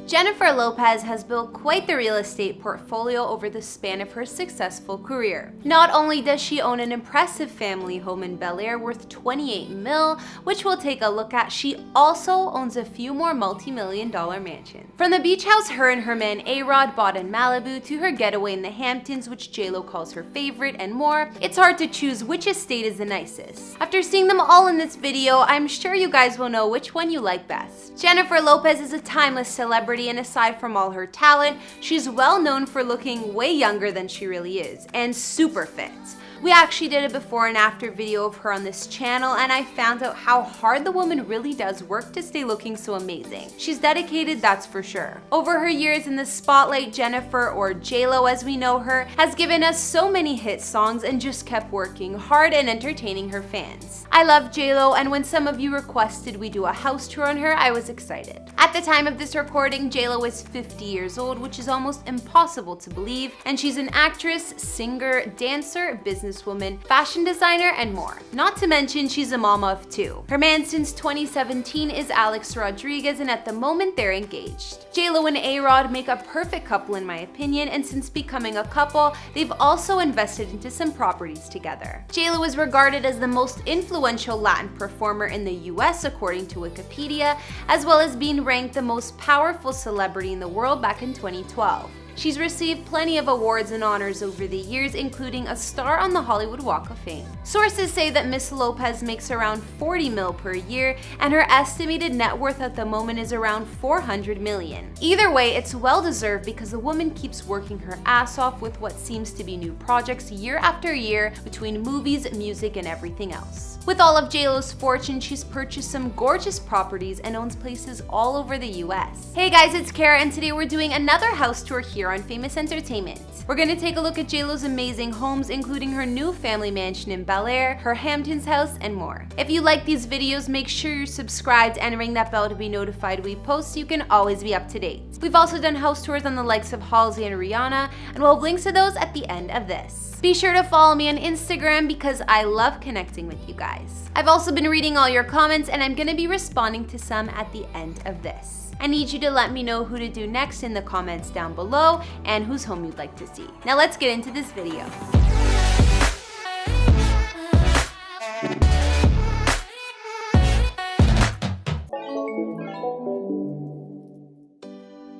Jennifer Lopez has built quite the real estate portfolio over the span of her successful career. Not only does she own an impressive family home in Bel Air worth $28 million, which we'll take a look at, she also owns a few more multi-million-dollar mansions. From the beach house her and her man A-Rod bought in Malibu to her getaway in the Hamptons, which J-Lo calls her favorite, and more, it's hard to choose which estate is the nicest. After seeing them all in this video, I'm sure you guys will know which one you like best. Jennifer Lopez is a timeless celebrity, and aside from all her talent, she's well known for looking way younger than she really is, and super fit. We actually did a before and after video of her on this channel, and I found out how hard the woman really does work to stay looking so amazing. She's dedicated, that's for sure. Over her years in the spotlight, Jennifer, or J-Lo as we know her, has given us so many hit songs and just kept working hard and entertaining her fans. I love J-Lo, and when some of you requested we do a house tour on her, I was excited. At the time of this recording, J-Lo is 50 years old, which is almost impossible to believe, and she's an actress, singer, dancer, businesswoman, fashion designer, and more. Not to mention, she's a mama of two. Her man since 2017 is Alex Rodriguez, and at the moment they're engaged. J-Lo and A-Rod make a perfect couple in my opinion, and since becoming a couple, they've also invested into some properties together. J-Lo is regarded as the most influential Latin performer in the US according to Wikipedia, as well as being ranked the most powerful celebrity in the world back in 2012. She's received plenty of awards and honors over the years, including a star on the Hollywood Walk of Fame. Sources say that Miss Lopez makes around $40 million per year, and her estimated net worth at the moment is around $400 million. Either way, it's well deserved because the woman keeps working her ass off with what seems to be new projects year after year between movies, music, and everything else. With all of J-Lo's fortune, she's purchased some gorgeous properties and owns places all over the US. Hey guys, it's Kara, and today we're doing another house tour here on Famous Entertainment. We're gonna take a look at J-Lo's amazing homes, including her new family mansion in Bel Air, her Hamptons house, and more. If you like these videos, make sure you're subscribed and ring that bell to be notified we post so you can always be up to date. We've also done house tours on the likes of Halsey and Rihanna, and we'll have links to those at the end of this. Be sure to follow me on Instagram because I love connecting with you guys. I've also been reading all your comments, and I'm gonna be responding to some at the end of this. I need you to let me know who to do next in the comments down below and whose home you'd like to see. Now let's get into this video.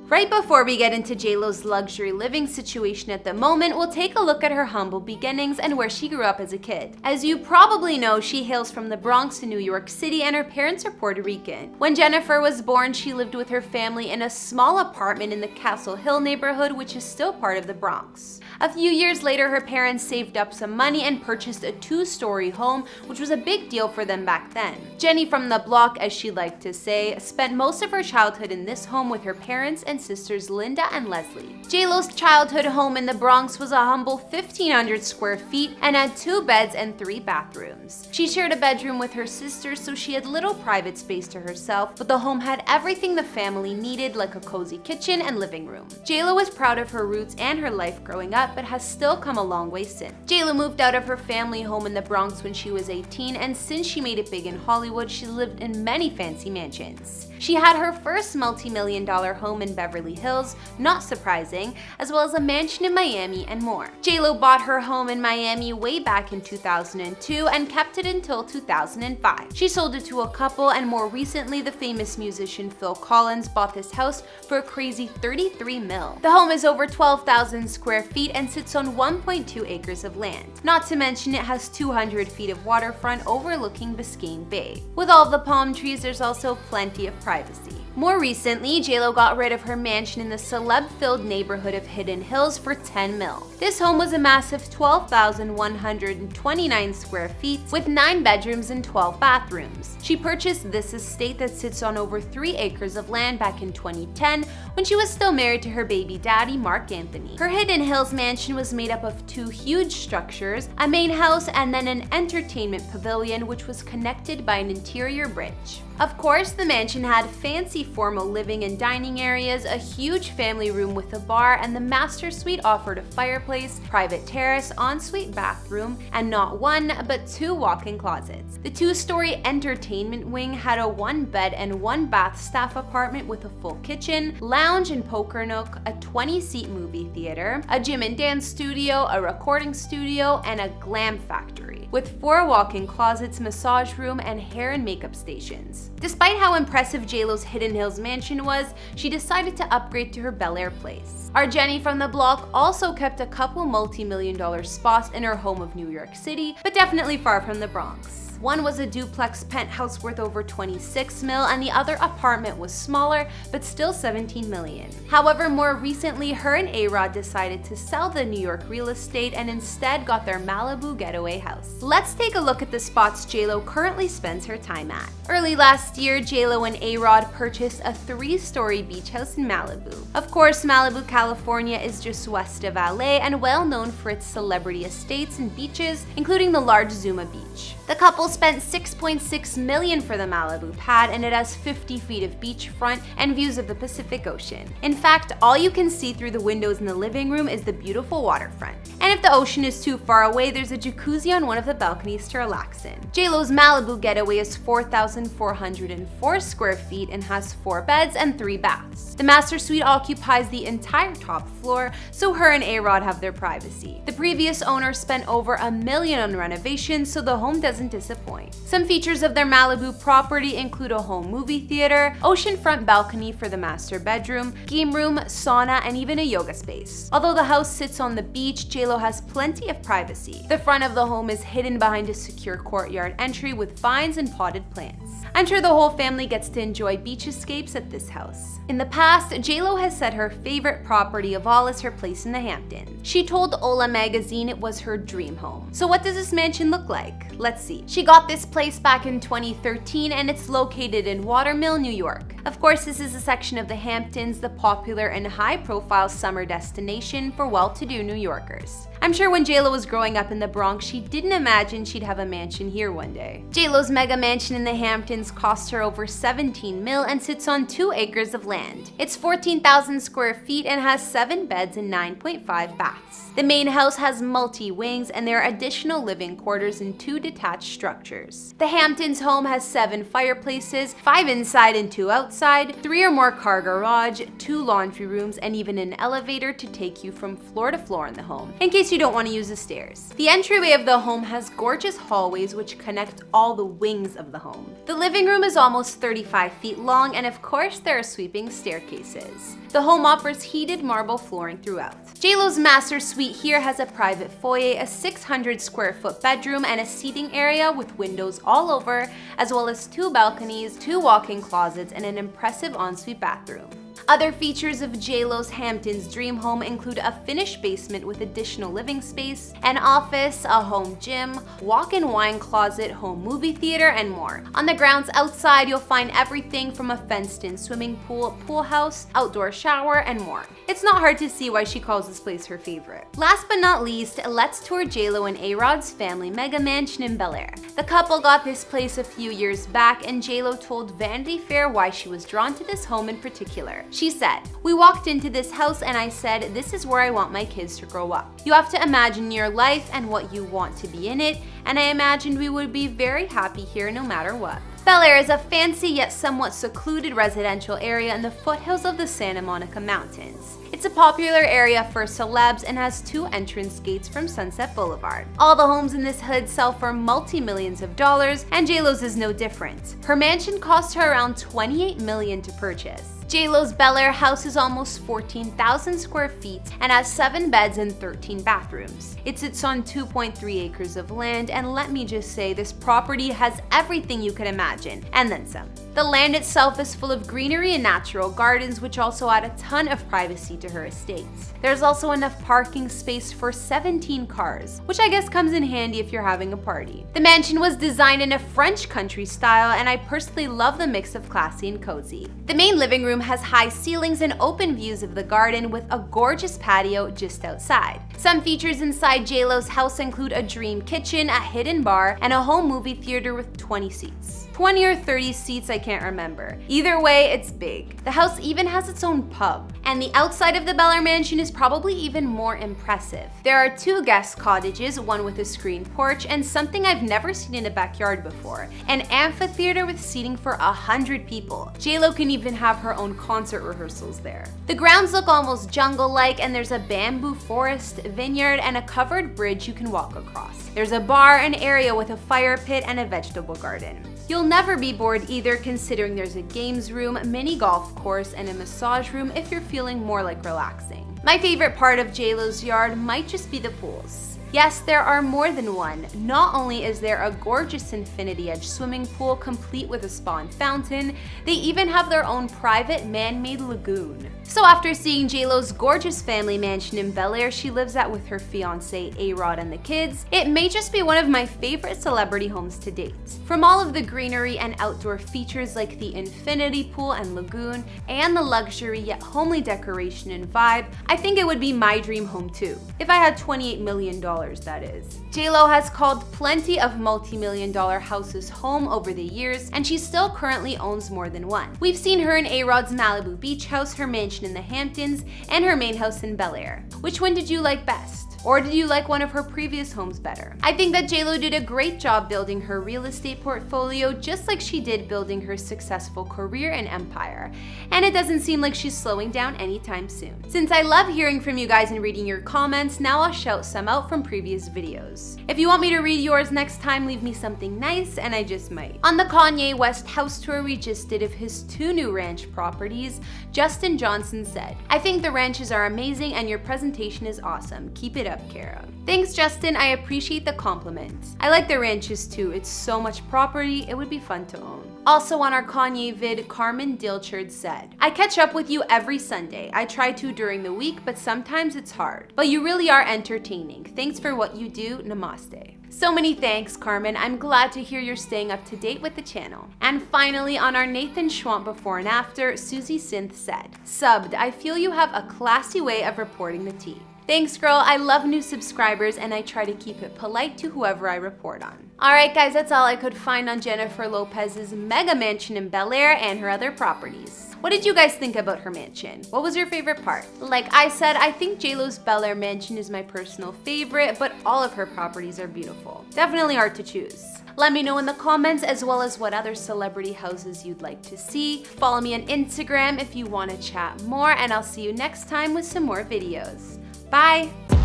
Right before we get into J-Lo's luxury living situation at the moment, we'll take a look at her humble beginnings and where she grew up as a kid. As you probably know, she hails from the Bronx in New York City, and her parents are Puerto Rican. When Jennifer was born, she lived with her family in a small apartment in the Castle Hill neighborhood, which is still part of the Bronx. A few years later, her parents saved up some money and purchased a 2-story home, which was a big deal for them back then. Jenny from the block, as she liked to say, spent most of her childhood in this home with her parents and sisters Linda and Leslie. J-Lo's childhood home in the Bronx was a humble 1,500 square feet and had 2 beds and 3 bathrooms. She shared a bedroom with her sisters, so she had little private space to herself, but the home had everything the family needed, like a cozy kitchen and living room. J-Lo was proud of her roots and her life growing up, but has still come a long way since. J-Lo moved out of her family home in the Bronx when she was 18, and since she made it big in Hollywood, she lived in many fancy mansions. She had her first multi-million-dollar home in Beverly Hills, not surprising, as well as a mansion in Miami and more. J-Lo bought her home in Miami way back in 2002 and kept it until 2005. She sold it to a couple, and more recently, the famous musician Phil Collins bought this house for a crazy $33 million. The home is over 12,000 square feet and sits on 1.2 acres of land. Not to mention, it has 200 feet of waterfront overlooking Biscayne Bay. With all the palm trees, there's also plenty of privacy. More recently, J-Lo got rid of her mansion in the celeb-filled neighborhood of Hidden Hills for $10 million. This home was a massive 12,129 square feet with 9 bedrooms and 12 bathrooms. She purchased this estate that sits on over 3 acres of land back in 2010 when she was still married to her baby daddy, Mark Anthony. Her Hidden Hills mansion was made up of 2 huge structures, a main house and then an entertainment pavilion which was connected by an interior bridge. Of course, the mansion had fancy formal living and dining areas, a huge family room with a bar, and the master suite offered a fireplace, private terrace, ensuite bathroom, and not one, but 2 walk-in closets. The 2-story entertainment wing had a 1-bed and 1-bath staff apartment with a full kitchen, lounge and poker nook, a 20-seat movie theater, a gym and dance studio, a recording studio, and a glam factory, with 4 walk-in closets, massage room, and hair and makeup stations. Despite how impressive JLo's Hidden Hills mansion was, she decided to upgrade to her Bel Air place. Our Jenny from the block also kept a couple multi-million-dollar spots in her home of New York City, but definitely far from the Bronx. One was a duplex penthouse worth over 26 mil, and the other apartment was smaller, but still 17 million. However, more recently, her and A-Rod decided to sell the New York real estate and instead got their Malibu getaway house. Let's take a look at the spots JLo currently spends her time at. Early last year, JLo and A-Rod purchased a 3-story beach house in Malibu. Of course, Malibu, California is just west of LA and well known for its celebrity estates and beaches, including the large Zuma Beach. The couple spent $6.6 million for the Malibu pad, and it has 50 feet of beachfront and views of the Pacific Ocean. In fact, all you can see through the windows in the living room is the beautiful waterfront. And if the ocean is too far away, there's a jacuzzi on one of the balconies to relax in. JLo's Malibu getaway is 4,404 square feet and has 4 beds and 3 baths. The master suite occupies the entire top floor, so her and A-Rod have their privacy. The previous owner spent over $1 million on renovations, so the home doesn't disappoint. Some features of their Malibu property include a home movie theater, oceanfront balcony for the master bedroom, game room, sauna, and even a yoga space. Although the house sits on the beach, JLo has plenty of privacy. The front of the home is hidden behind a secure courtyard entry with vines and potted plants. I'm sure the whole family gets to enjoy beach escapes at this house. In the past, JLo has said her favorite property of all is her place in the Hamptons. She told Ola magazine it was her dream home. So what does this mansion look like? Let's see. She got this place back in 2013 and it's located in Watermill, New York. Of course, this is a section of the Hamptons, the popular and high-profile summer destination for well-to-do New Yorkers. I'm sure when JLo was growing up in the Bronx, she didn't imagine she'd have a mansion here one day. JLo's mega mansion in the Hamptons cost her over 17 mil and sits on 2 acres of land. It's 14,000 square feet and has 7 beds and 9.5 baths. The main house has multi-wings and there are additional living quarters and 2 detached structures. The Hamptons home has 7 fireplaces, 5 inside and 2 outside, 3 or more car garage, 2 laundry rooms, and even an elevator to take you from floor to floor in the home, in case you don't want to use the stairs. The entryway of the home has gorgeous hallways which connect all the wings of the home. The living room is almost 35 feet long, and of course there are sweeping staircases. The home offers heated marble flooring throughout. JLo's master suite here has a private foyer, a 600 square foot bedroom, and a seating area with windows all over, as well as 2 balconies, 2 walk-in closets, and an impressive ensuite bathroom. Other features of JLo's Hamptons dream home include a finished basement with additional living space, an office, a home gym, walk-in wine closet, home movie theater, and more. On the grounds outside, you'll find everything from a fenced-in swimming pool, pool house, outdoor shower, and more. It's not hard to see why she calls this place her favorite. Last but not least, let's tour JLo and A-Rod's family mega mansion in Bel Air. The couple got this place a few years back, and JLo told Vanity Fair why she was drawn to this home in particular. She said, "We walked into this house and I said, this is where I want my kids to grow up. You have to imagine your life and what you want to be in it, and I imagined we would be very happy here no matter what." Bel Air is a fancy yet somewhat secluded residential area in the foothills of the Santa Monica Mountains. It's a popular area for celebs and has 2 entrance gates from Sunset Boulevard. All the homes in this hood sell for multi-millions of dollars, and JLo's is no different. Her mansion cost her around $28 million to purchase. JLo's Bel Air house is almost 14,000 square feet and has 7 beds and 13 bathrooms. It sits on 2.3 acres of land, and let me just say, this property has everything you could imagine, and then some. The land itself is full of greenery and natural gardens, which also add a ton of privacy to her estate. There's also enough parking space for 17 cars, which I guess comes in handy if you're having a party. The mansion was designed in a French country style, and I personally love the mix of classy and cozy. The main living room has high ceilings and open views of the garden with a gorgeous patio just outside. Some features inside JLo's house include a dream kitchen, a hidden bar, and a home movie theater with 20 seats. 20 or 30 seats, I can't remember. Either way, it's big. The house even has its own pub. And the outside of the Bel Air mansion is probably even more impressive. There are 2 guest cottages, one with a screened porch, and something I've never seen in a backyard before, an amphitheater with seating for 100 people. JLo can even have her own concert rehearsals there. The grounds look almost jungle-like, and there's a bamboo forest, vineyard, and a covered bridge you can walk across. There's a bar, an area with a fire pit, and a vegetable garden. You'll never be bored either, considering there's a games room, mini golf course, and a massage room if you're feeling more like relaxing. My favorite part of JLo's yard might just be the pools. Yes, there are more than one. Not only is there a gorgeous infinity edge swimming pool complete with a spa and fountain, they even have their own private man-made lagoon. So after seeing JLo's gorgeous family mansion in Bel Air she lives at with her fiance A-Rod and the kids, it may just be one of my favorite celebrity homes to date. From all of the greenery and outdoor features like the infinity pool and lagoon, and the luxury yet homely decoration and vibe, I think it would be my dream home too. If I had $28 million, that is. JLo has called plenty of multi-million-dollar houses home over the years, and she still currently owns more than one. We've seen her in A-Rod's Malibu beach house, her mansion in the Hamptons, and her main house in Bel Air. Which one did you like best? Or did you like one of her previous homes better? I think that JLo did a great job building her real estate portfolio, just like she did building her successful career and empire. And it doesn't seem like she's slowing down anytime soon. Since I love hearing from you guys and reading your comments, now I'll shout some out from previous videos. If you want me to read yours next time, leave me something nice and I just might. On the Kanye West house tour we just did of his 2 new ranch properties, Justin Johnson said, "I think the ranches are amazing and your presentation is awesome. Keep it up, Kara." Thanks, Justin. I appreciate the compliment. I like the ranches too. It's so much property, it would be fun to own. Also on our Kanye vid, Carmen Dilchard said, "I catch up with you every Sunday. I try to during the week, but sometimes it's hard. But you really are entertaining. Thanks for what you do. Namaste." So many thanks, Carmen. I'm glad to hear you're staying up to date with the channel. And finally, on our Nathan Schwamp before and after, Susie Synth said, "Subbed, I feel you have a classy way of reporting the tea." Thanks, girl. I love new subscribers and I try to keep it polite to whoever I report on. Alright guys, that's all I could find on Jennifer Lopez's mega mansion in Bel Air and her other properties. What did you guys think about her mansion? What was your favorite part? Like I said, I think JLo's Bel Air mansion is my personal favorite, but all of her properties are beautiful. Definitely hard to choose. Let me know in the comments as well as what other celebrity houses you'd like to see. Follow me on Instagram if you want to chat more, and I'll see you next time with some more videos. Bye!